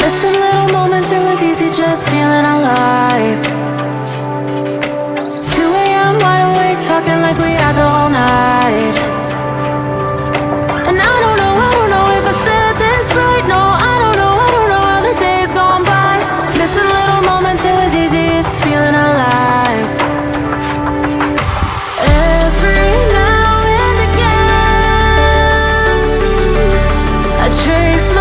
Missing little moments, it was easy just feeling alive. 2 a.m. wide awake, talking like we had the whole night. And I don't know if I said this right. No, I don't know how the days gone by. Missing little moments, it was easy just feeling alive. Every now and again I trace my